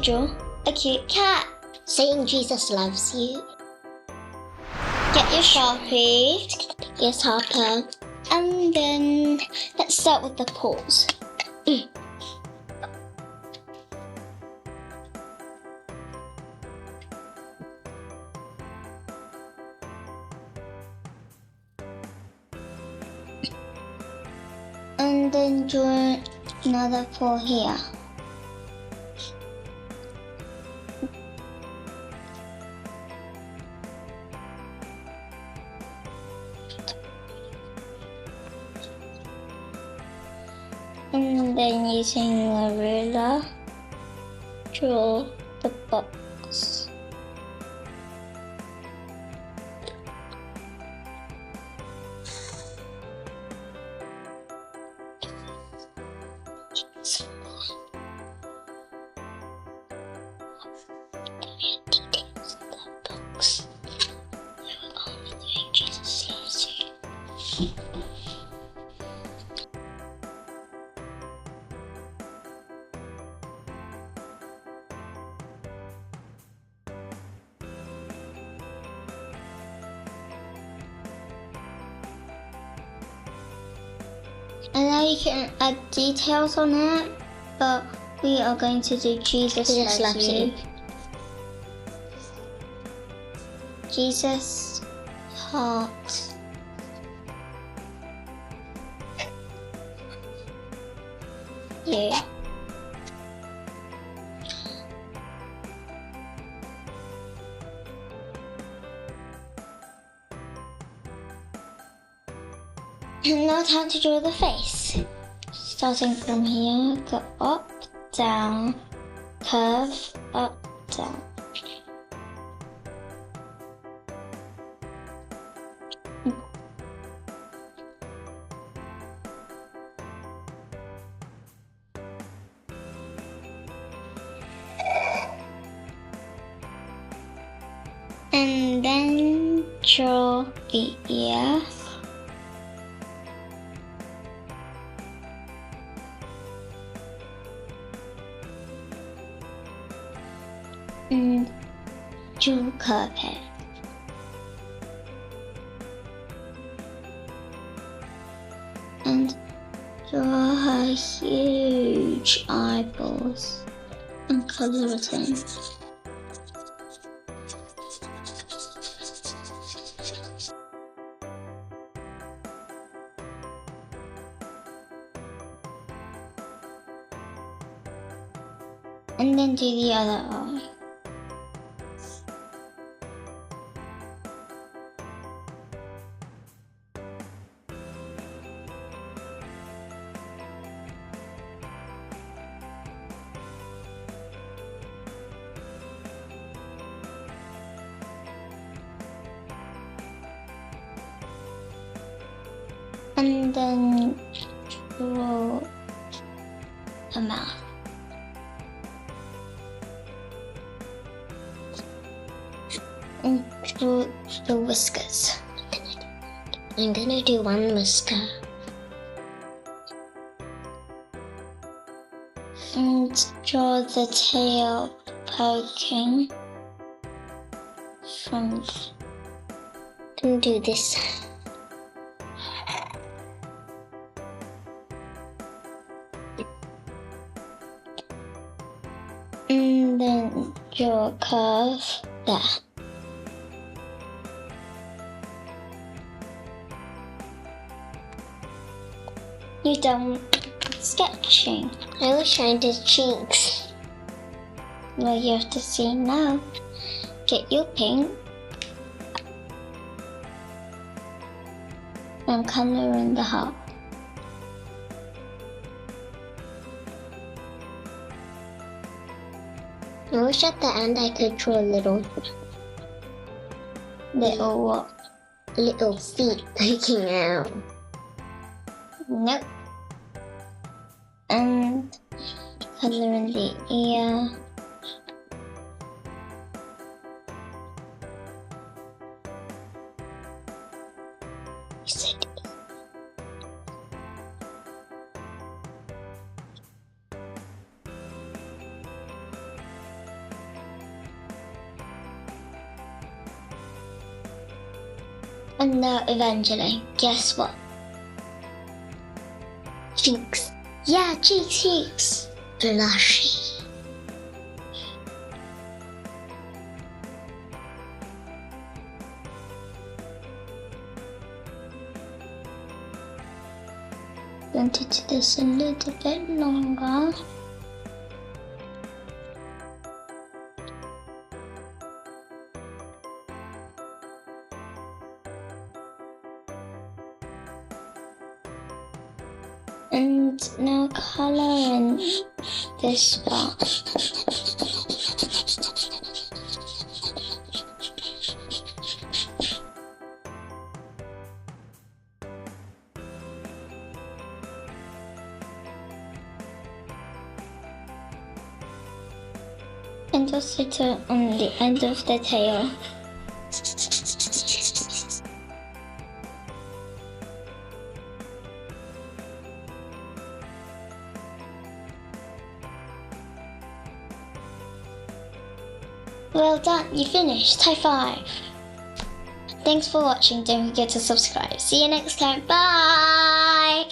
draw a cute cat saying Jesus loves you. Get your Sharpie. Yes, Harper. And then let's start with the paws. And then draw another paw here. And then using a ruler, draw the box. Details of that box. They were only doing Jesus loves you. And now you can add details on it, but we are going to do Jesus loves you. Jesus, heart. Yeah. And now time to draw the face. Starting from here, go up, down, curve, up, down. And then draw the ear. And draw curve head. And draw her huge eyeballs and colour it in. And then do the other eye. And then draw a mouth. And draw the whiskers. I'm gonna do one whisker. And draw the tail poking from. Can do this. And then draw a curve there. You're done sketching. I was trying to cheeks. Well, you have to see now. Get your pink and colour in the heart. I wish at the end I could draw little What? little feet poking out. Nope. And colour in the ear. And now, Evangeline, guess what? Cheeks. Yeah, cheeks. Blushy. Going to do this a little bit longer. And now colour in this part. And also on the end of the tail. Well done, you finished. High five. Thanks for watching. Don't forget to subscribe. See you next time. Bye.